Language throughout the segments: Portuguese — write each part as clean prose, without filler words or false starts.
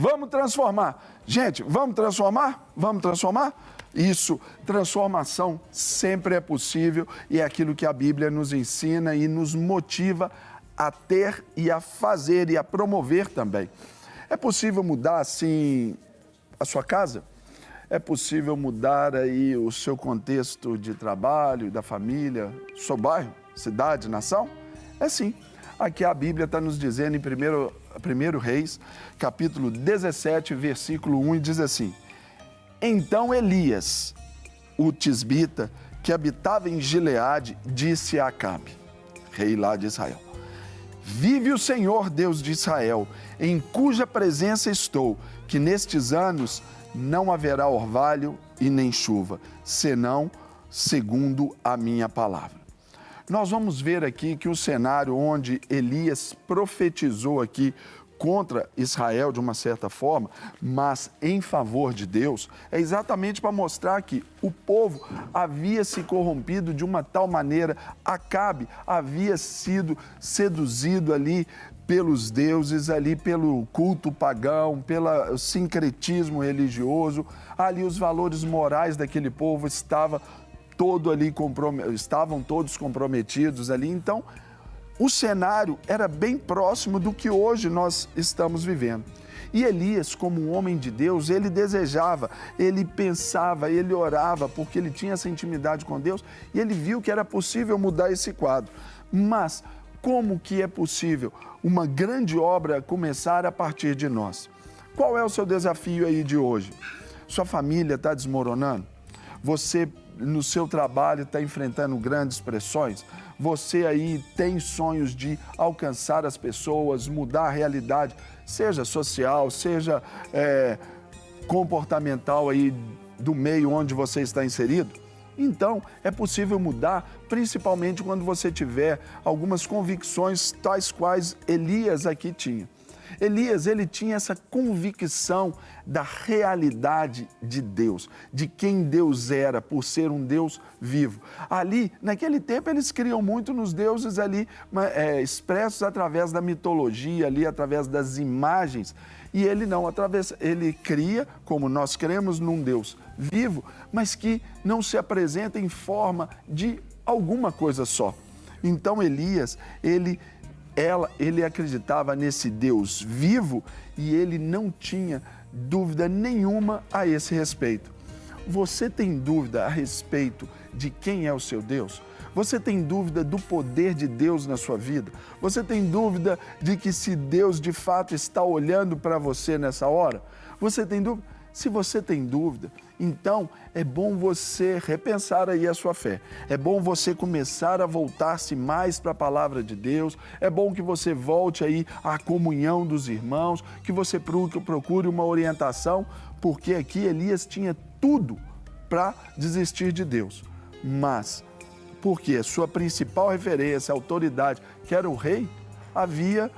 Vamos transformar. Gente, vamos transformar? Vamos transformar? Isso, transformação sempre é possível e é aquilo que a Bíblia nos ensina e nos motiva a ter e a fazer e a promover também. É possível mudar, assim, a sua casa? É possível mudar aí o seu contexto de trabalho, da família, seu bairro, cidade, nação? É sim. Aqui a Bíblia está nos dizendo em 1 Reis, capítulo 17, versículo 1, e diz assim: Então Elias, o tisbita, que habitava em Gileade, disse a Acabe, rei lá de Israel: Vive o Senhor, Deus de Israel, em cuja presença estou, que nestes anos não haverá orvalho e nem chuva, senão segundo a minha palavra. Nós vamos ver aqui que o cenário onde Elias profetizou aqui contra Israel de uma certa forma, mas em favor de Deus, é exatamente para mostrar que o povo havia se corrompido de uma tal maneira, Acabe havia sido seduzido ali pelos deuses, ali pelo culto pagão, pelo sincretismo religioso, ali os valores morais daquele povo estavam todos comprometidos ali. Então, o cenário era bem próximo do que hoje nós estamos vivendo. E Elias, como um homem de Deus, ele desejava, ele pensava, ele orava, porque ele tinha essa intimidade com Deus e ele viu que era possível mudar esse quadro. Mas como que é possível uma grande obra começar a partir de nós? Qual é o seu desafio aí de hoje? Sua família está desmoronando? Você, no seu trabalho, está enfrentando grandes pressões? Você aí tem sonhos de alcançar as pessoas, mudar a realidade, seja social, seja comportamental aí do meio onde você está inserido? Então, é possível mudar, principalmente quando você tiver algumas convicções tais quais Elias aqui tinha. Elias, ele tinha essa convicção da realidade de Deus, de quem Deus era, por ser um Deus vivo. Ali, naquele tempo, eles criam muito nos deuses ali, expressos através da mitologia, ali, através das imagens. E ele não, ele cria, como nós cremos, num Deus vivo, mas que não se apresenta em forma de alguma coisa só. Então, Elias, ele acreditava nesse Deus vivo e ele não tinha dúvida nenhuma a esse respeito. Você tem dúvida a respeito de quem é o seu Deus? Você tem dúvida do poder de Deus na sua vida? Você tem dúvida de que se Deus de fato está olhando para você nessa hora? Você tem dúvida? Se você tem dúvida, então é bom você repensar aí a sua fé. É bom você começar a voltar-se mais para a palavra de Deus. É bom que você volte aí à comunhão dos irmãos, que você procure uma orientação, porque aqui Elias tinha tudo para desistir de Deus. Mas, porque sua principal referência, autoridade, que era o rei, havia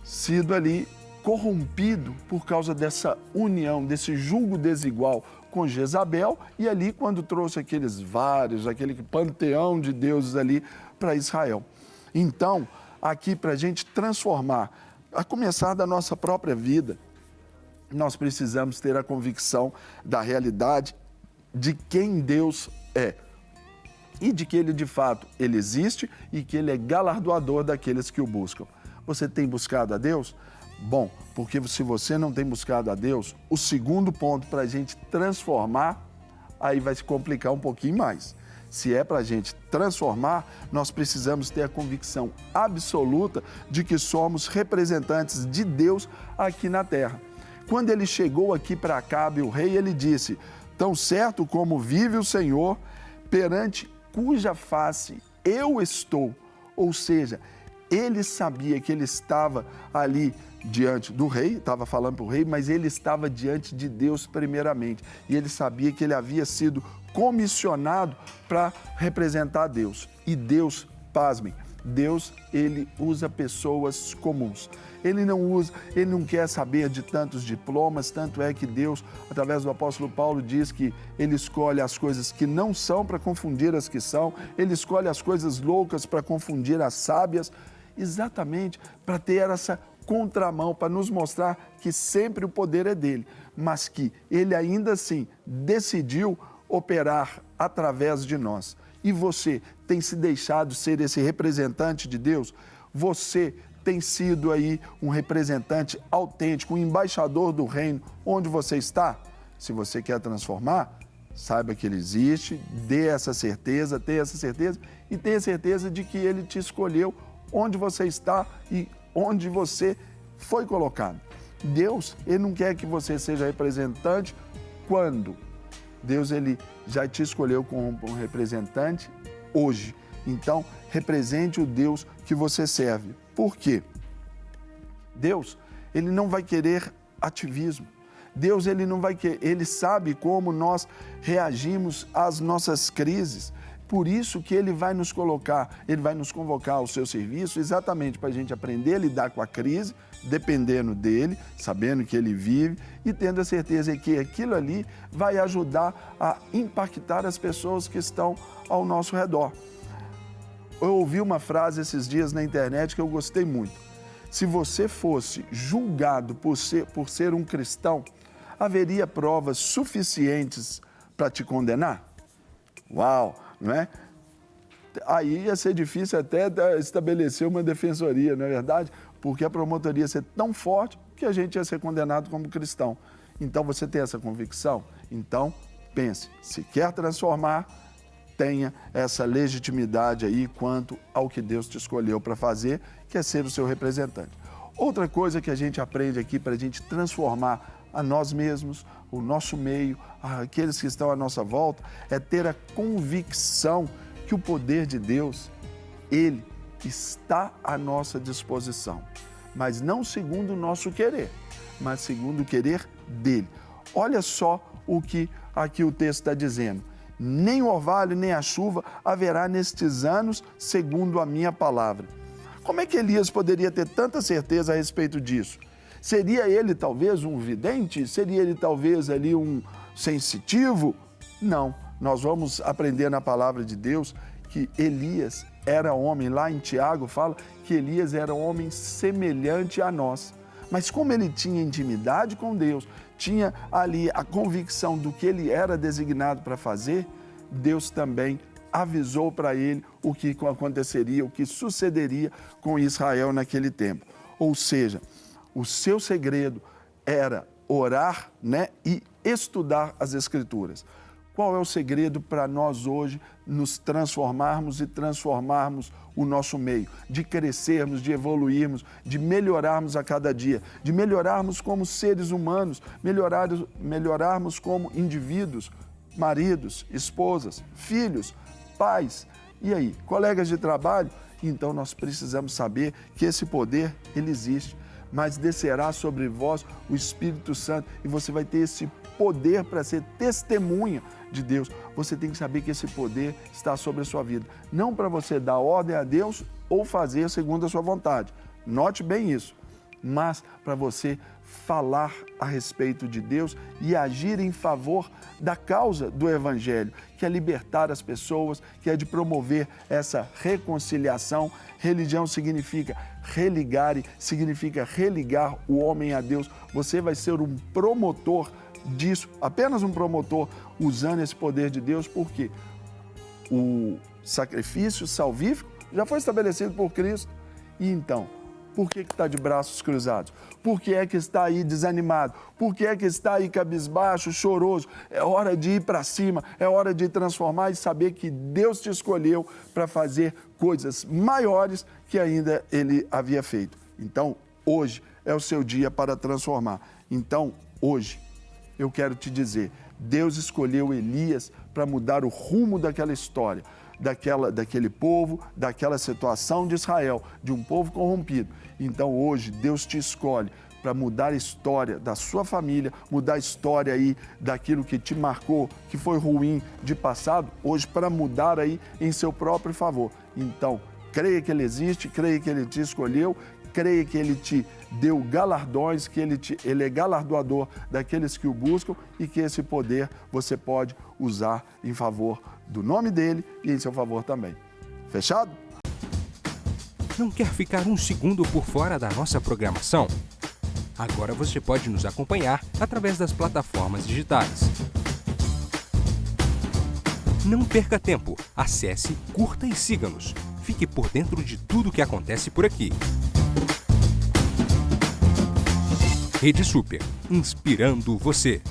sido ali corrompido por causa dessa união, desse julgo desigual com Jezabel, e ali quando trouxe aquele panteão de deuses ali para Israel. Então, aqui para a gente transformar, a começar da nossa própria vida, nós precisamos ter a convicção da realidade de quem Deus é e de que Ele de fato, Ele existe e que Ele é galardoador daqueles que o buscam. Você tem buscado a Deus? Bom, porque se você não tem buscado a Deus, o segundo ponto para a gente transformar, aí vai se complicar um pouquinho mais. Se é para a gente transformar, nós precisamos ter a convicção absoluta de que somos representantes de Deus aqui na terra. Quando ele chegou aqui para Acabe, o rei, ele disse: Tão certo como vive o Senhor, perante cuja face eu estou. Ou seja, ele sabia que ele estava ali diante do rei, estava falando para o rei, mas ele estava diante de Deus primeiramente. E ele sabia que ele havia sido comissionado para representar Deus. E Deus, pasmem, Deus, ele usa pessoas comuns. Ele não quer saber de tantos diplomas, tanto é que Deus, através do apóstolo Paulo, diz que ele escolhe as coisas que não são para confundir as que são, ele escolhe as coisas loucas para confundir as sábias, exatamente para ter essa contramão, para nos mostrar que sempre o poder é dele, mas que ele ainda assim decidiu operar através de nós. E você tem se deixado ser esse representante de Deus? Você tem sido aí um representante autêntico, um embaixador do reino onde você está? Se você quer transformar, saiba que ele existe, dê essa certeza, tenha essa certeza e tenha certeza de que ele te escolheu onde você está e onde você foi colocado. Deus, ele não quer que você seja representante quando Deus, ele já te escolheu como um representante hoje. Então, represente o Deus que você serve. Por quê? Deus, ele não vai querer ativismo. Deus, ele não vai querer, ele sabe como nós reagimos às nossas crises. Por isso que ele vai nos colocar, ele vai nos convocar ao seu serviço exatamente para a gente aprender a lidar com a crise, dependendo dele, sabendo que ele vive e tendo a certeza que aquilo ali vai ajudar a impactar as pessoas que estão ao nosso redor. Eu ouvi uma frase esses dias na internet que eu gostei muito. Se você fosse julgado por ser um cristão, haveria provas suficientes para te condenar? Uau, não é? Aí ia ser difícil até estabelecer uma defensoria, não é verdade? Porque a promotoria ia ser tão forte que a gente ia ser condenado como cristão. Então, você tem essa convicção? Então, pense, se quer transformar, tenha essa legitimidade aí quanto ao que Deus te escolheu para fazer, que é ser o seu representante. Outra coisa que a gente aprende aqui para a gente transformar a nós mesmos, o nosso meio, aqueles que estão à nossa volta, é ter a convicção que o poder de Deus, ele está à nossa disposição, mas não segundo o nosso querer, mas segundo o querer dele. Olha só o que aqui o texto está dizendo. Nem o orvalho, nem a chuva haverá nestes anos, segundo a minha palavra. Como é que Elias poderia ter tanta certeza a respeito disso? Seria ele talvez um vidente? Seria ele talvez ali um sensitivo? Não, nós vamos aprender na palavra de Deus que Elias era homem. Lá em Tiago fala que Elias era um homem semelhante a nós. Mas como ele tinha intimidade com Deus, tinha ali a convicção do que ele era designado para fazer, Deus também avisou para ele o que aconteceria, o que sucederia com Israel naquele tempo. Ou seja, o seu segredo era orar, e estudar as Escrituras. Qual é o segredo para nós hoje nos transformarmos e transformarmos o nosso meio, de crescermos, de evoluirmos, de melhorarmos a cada dia, de melhorarmos como seres humanos, melhorarmos como indivíduos, maridos, esposas, filhos, pais, e aí, colegas de trabalho? Então nós precisamos saber que esse poder, ele existe, mas descerá sobre vós o Espírito Santo e você vai ter esse poder para ser testemunha de Deus. Você tem que saber que esse poder está sobre a sua vida, não para você dar ordem a Deus ou fazer segundo a sua vontade. Note bem isso, mas para você falar a respeito de Deus e agir em favor da causa do Evangelho, que é libertar as pessoas, que é de promover essa reconciliação. Religião significa significa religar o homem a Deus. Você vai ser um promotor disso, apenas um promotor, usando esse poder de Deus, porque o sacrifício salvífico já foi estabelecido por Cristo. E então, por que está de braços cruzados? Por que é que está aí desanimado? Por que é que está aí cabisbaixo, choroso? É hora de ir para cima, é hora de transformar e saber que Deus te escolheu para fazer coisas maiores que ainda Ele havia feito. Então, hoje é o seu dia para transformar. Então, hoje, eu quero te dizer, Deus escolheu Elias para mudar o rumo daquela história, daquele povo, daquela situação de Israel, de um povo corrompido. Então hoje Deus te escolhe para mudar a história da sua família, mudar a história aí daquilo que te marcou, que foi ruim de passado, hoje para mudar aí em seu próprio favor. Então, creia que Ele existe, creia que Ele te escolheu, creia que Ele te deu galardões, que Ele é galardoador daqueles que o buscam e que esse poder você pode usar em favor do nome dEle e em seu favor também. Fechado? Não quer ficar um segundo por fora da nossa programação? Agora você pode nos acompanhar através das plataformas digitais. Não perca tempo. Acesse, curta e siga-nos. Fique por dentro de tudo o que acontece por aqui. Rede Super, inspirando você.